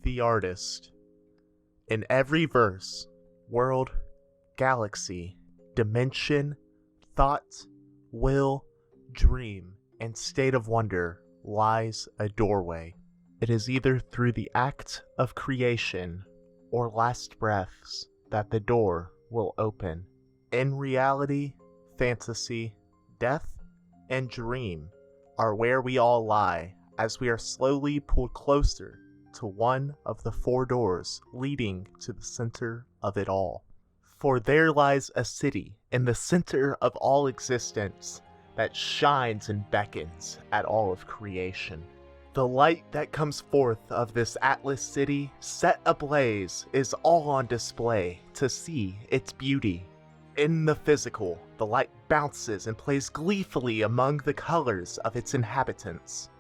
the artist. In every verse, world, galaxy, dimension, thought, will, dream, and state of wonder lies a doorway. It is either through the act of creation or last breaths that the door will open. In reality, fantasy, death, and dream are where we all lie as we are slowly pulled closer to one of the four doors leading to the center of it all. For there lies a city in the center of all existence that shines and beckons at all of creation. The light that comes forth of this Atlas city set ablaze is all on display to see its beauty. In the physical, the light bounces and plays gleefully among the colors of its inhabitants.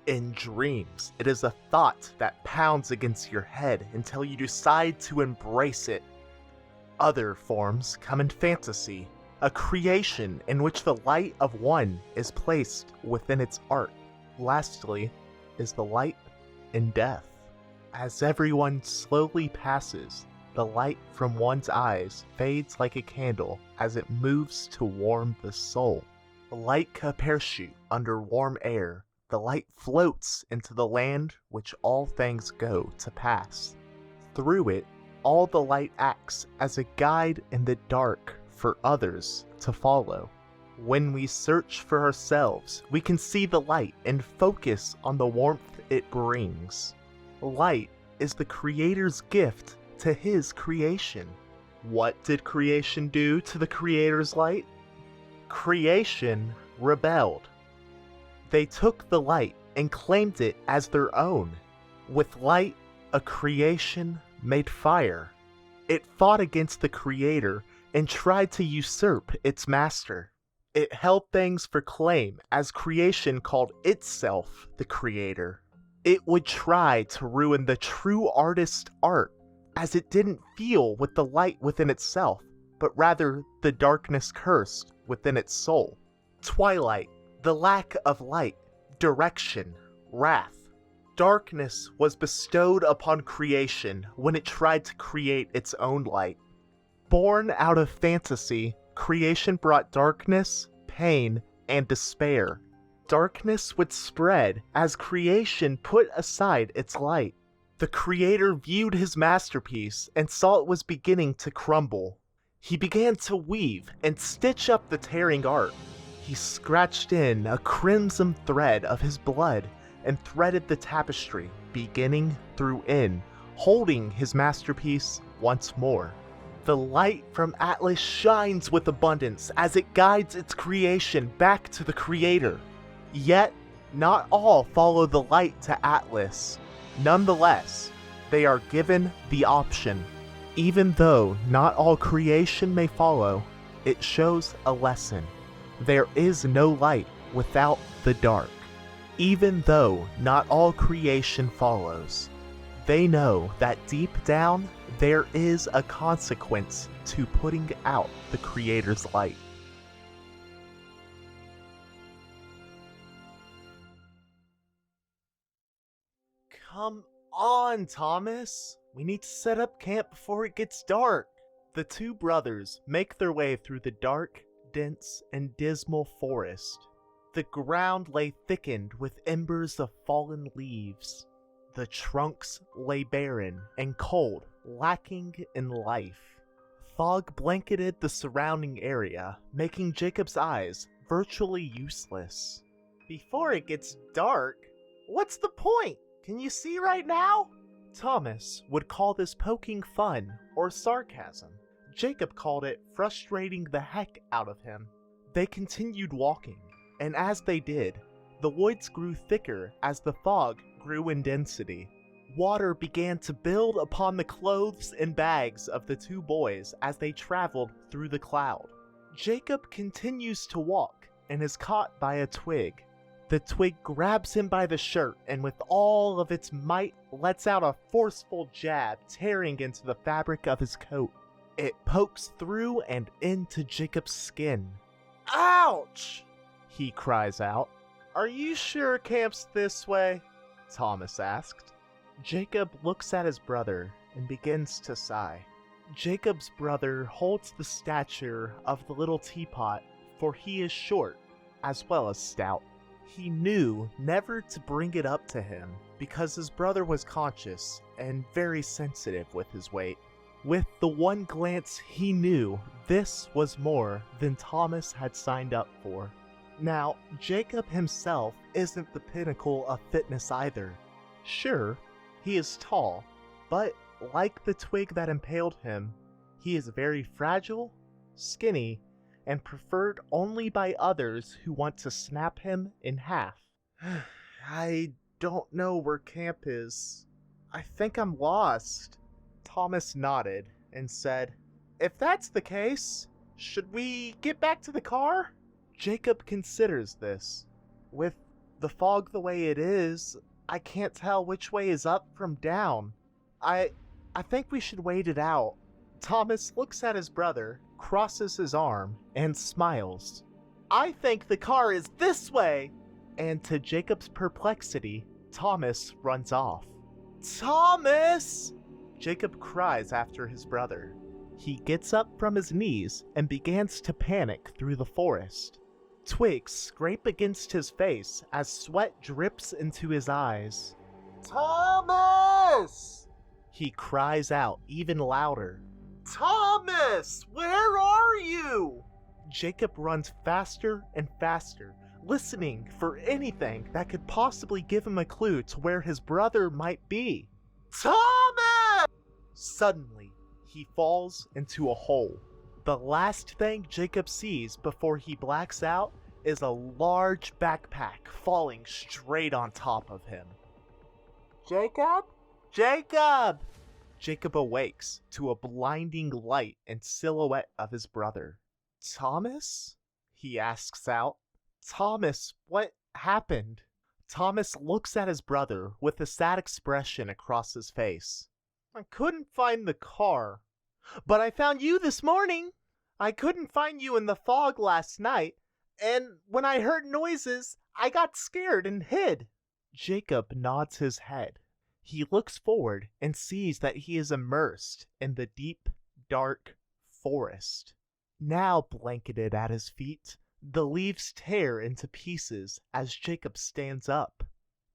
In dreams, it is a thought that pounds against your head until you decide to embrace it. Other forms come in fantasy, a creation in which the light of one is placed within its art. Lastly is the light in death. As everyone slowly passes, the light from one's eyes fades like a candle as it moves to warm the soul. Like a parachute under warm air, the light floats into the land which all things go to pass. Through it, all the light acts as a guide in the dark for others to follow. When we search for ourselves, we can see the light and focus on the warmth it brings. Light is the Creator's gift to His creation. What did creation do to the Creator's light? Creation rebelled. They took the light and claimed it as their own. With light, a creation made fire. It fought against the Creator and tried to usurp its master. It held things for claim as creation called itself the Creator. It would try to ruin the true artist's art, as it didn't feel with the light within itself, but rather the darkness cursed within its soul. Twilight, the lack of light, direction, wrath. Darkness was bestowed upon creation when it tried to create its own light. Born out of fantasy, creation brought darkness, pain, and despair. Darkness would spread as creation put aside its light. The Creator viewed his masterpiece and saw it was beginning to crumble. He began to weave and stitch up the tearing art. He scratched in a crimson thread of his blood and threaded the tapestry, beginning through end, holding his masterpiece once more. The light from Atlas shines with abundance as it guides its creation back to the Creator. Yet, not all follow the light to Atlas. Nonetheless, they are given the option. Even though not all creation may follow, it shows a lesson. There is no light without the dark. Even though not all creation follows, they know that deep down there is a consequence to putting out the Creator's light. Come on, Thomas! We need to set up camp before it gets dark. The two brothers make their way through the dark, dense, and dismal forest. The ground lay thickened with embers of fallen leaves. The trunks lay barren and cold, lacking in life. Fog blanketed the surrounding area, making Jacob's eyes virtually useless. Before it gets dark? What's the point? Can you see right now? Thomas would call this poking fun or sarcasm. Jacob called it frustrating the heck out of him. They continued walking, and as they did, the woods grew thicker as the fog grew in density. Water began to build upon the clothes and bags of the two boys as they traveled through the cloud. Jacob continues to walk and is caught by a twig. The twig grabs him by the shirt and with all of its might lets out a forceful jab, tearing into the fabric of his coat. It pokes through and into Jacob's skin. "Ouch!" he cries out. "Are you sure camp's this way?" Thomas asked. Jacob looks at his brother and begins to sigh. Jacob's brother holds the stature of the little teapot, for he is short as well as stout. He knew never to bring it up to him because his brother was conscious and very sensitive with his weight. With the one glance he knew this was more than Thomas had signed up for. Now, Jacob himself isn't the pinnacle of fitness either. Sure, he is tall, but like the twig that impaled him, he is very fragile, skinny, and preferred only by others who want to snap him in half. I don't know where camp is. I think I'm lost. Thomas nodded and said, "If that's the case, should we get back to the car?" Jacob considers this. With the fog the way it is, I can't tell which way is up from down. I think we should wait it out. Thomas looks at his brother, crosses his arm, and smiles. "I think the car is this way!" And to Jacob's perplexity, Thomas runs off. "Thomas!" Jacob cries after his brother. He gets up from his knees and begins to panic through the forest. Twigs scrape against his face as sweat drips into his eyes. "Thomas!" He cries out even louder. "Thomas, where are you?" Jacob runs faster and faster, listening for anything that could possibly give him a clue to where his brother might be. "Thomas!" Suddenly, he falls into a hole. The last thing Jacob sees before he blacks out is a large backpack falling straight on top of him. "Jacob? Jacob!" Jacob awakes to a blinding light and silhouette of his brother. "Thomas?" he asks out. "Thomas, what happened?" Thomas looks at his brother with a sad expression across his face. "I couldn't find the car, but I found you this morning. I couldn't find you in the fog last night, and when I heard noises, I got scared and hid." Jacob nods his head. He looks forward and sees that he is immersed in the deep, dark forest. Now blanketed at his feet, the leaves tear into pieces as Jacob stands up.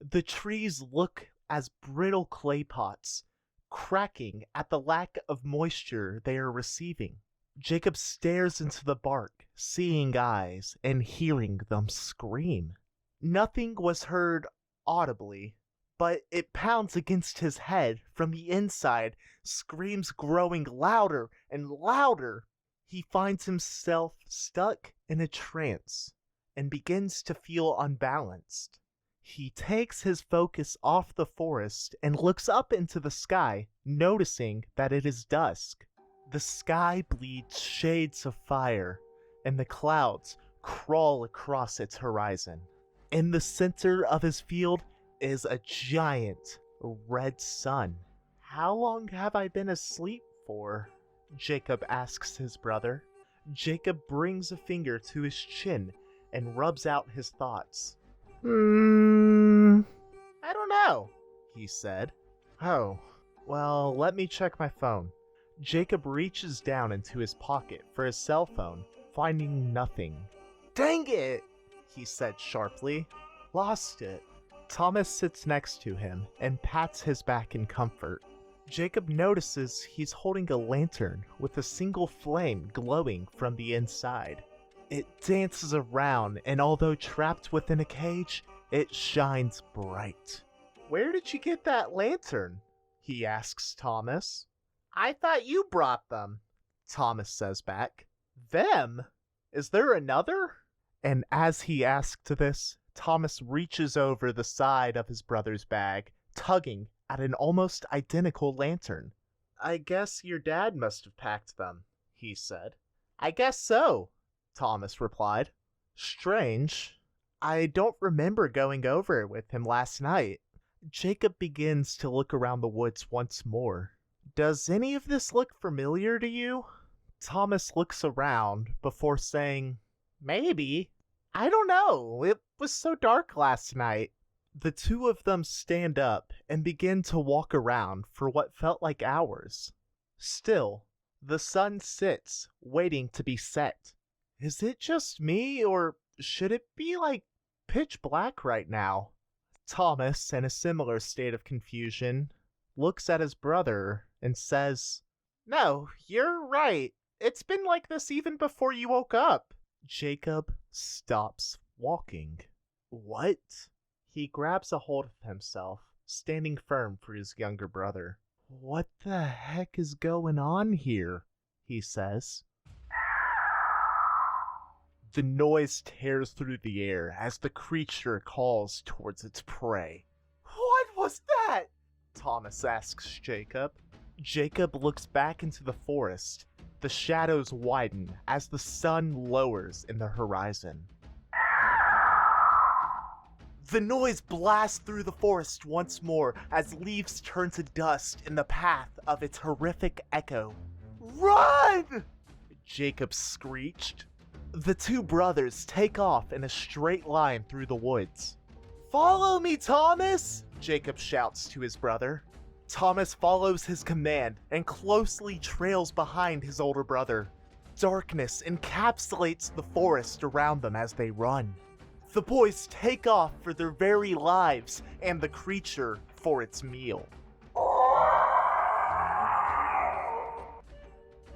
The trees look as brittle clay pots, cracking at the lack of moisture they are receiving. Jacob stares into the bark, seeing eyes and hearing them scream. Nothing was heard audibly, but it pounds against his head from the inside, screams growing louder and louder. He finds himself stuck in a trance and begins to feel unbalanced. He takes his focus off the forest and looks up into the sky, noticing that it is dusk. The sky bleeds shades of fire, and the clouds crawl across its horizon. In the center of his field is a giant red sun. "How long have I been asleep for?" Jacob asks his brother. Jacob brings a finger to his chin and rubs out his thoughts. "I don't know," he said. "Oh, well, let me check my phone." Jacob reaches down into his pocket for his cell phone, finding nothing. "Dang it," he said sharply. "Lost it." Thomas sits next to him and pats his back in comfort. Jacob notices he's holding a lantern with a single flame glowing from the inside. It dances around, and although trapped within a cage, it shines bright. "Where did you get that lantern?" he asks Thomas. "I thought you brought them," Thomas says back. "Them? Is there another?" And as he asked this, Thomas reaches over the side of his brother's bag, tugging at an almost identical lantern. "I guess your dad must have packed them," he said. "I guess so," Thomas replied. "Strange. I don't remember going over it with him last night." Jacob begins to look around the woods once more. "Does any of this look familiar to you?" Thomas looks around before saying, "Maybe. I don't know. It was so dark last night." The two of them stand up and begin to walk around for what felt like hours. Still, the sun sits, waiting to be set. Is it just me, or should it be like pitch black right now? Thomas, in a similar state of confusion, looks at his brother and says, "No, you're right. It's been like this even before you woke up." Jacob stops walking. What? He grabs a hold of himself, standing firm for his younger brother. "What the heck is going on here?" he says. The noise tears through the air as the creature calls towards its prey. "What was that?" Thomas asks Jacob. Jacob looks back into the forest. The shadows widen as the sun lowers in the horizon. The noise blasts through the forest once more as leaves turn to dust in the path of its horrific echo. "Run!" Jacob screeched. The two brothers take off in a straight line through the woods. "Follow me, Thomas!" Jacob shouts to his brother. Thomas follows his command and closely trails behind his older brother. Darkness encapsulates the forest around them as they run. The boys take off for their very lives and the creature for its meal.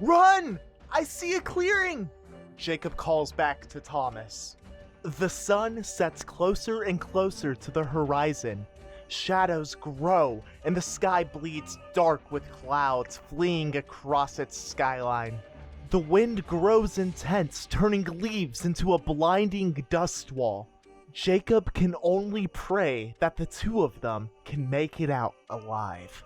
"Run! I see a clearing!" Jacob calls back to Thomas. The sun sets closer and closer to the horizon. Shadows grow and the sky bleeds dark with clouds fleeing across its skyline. The wind grows intense, turning leaves into a blinding dust wall. Jacob can only pray that the two of them can make it out alive.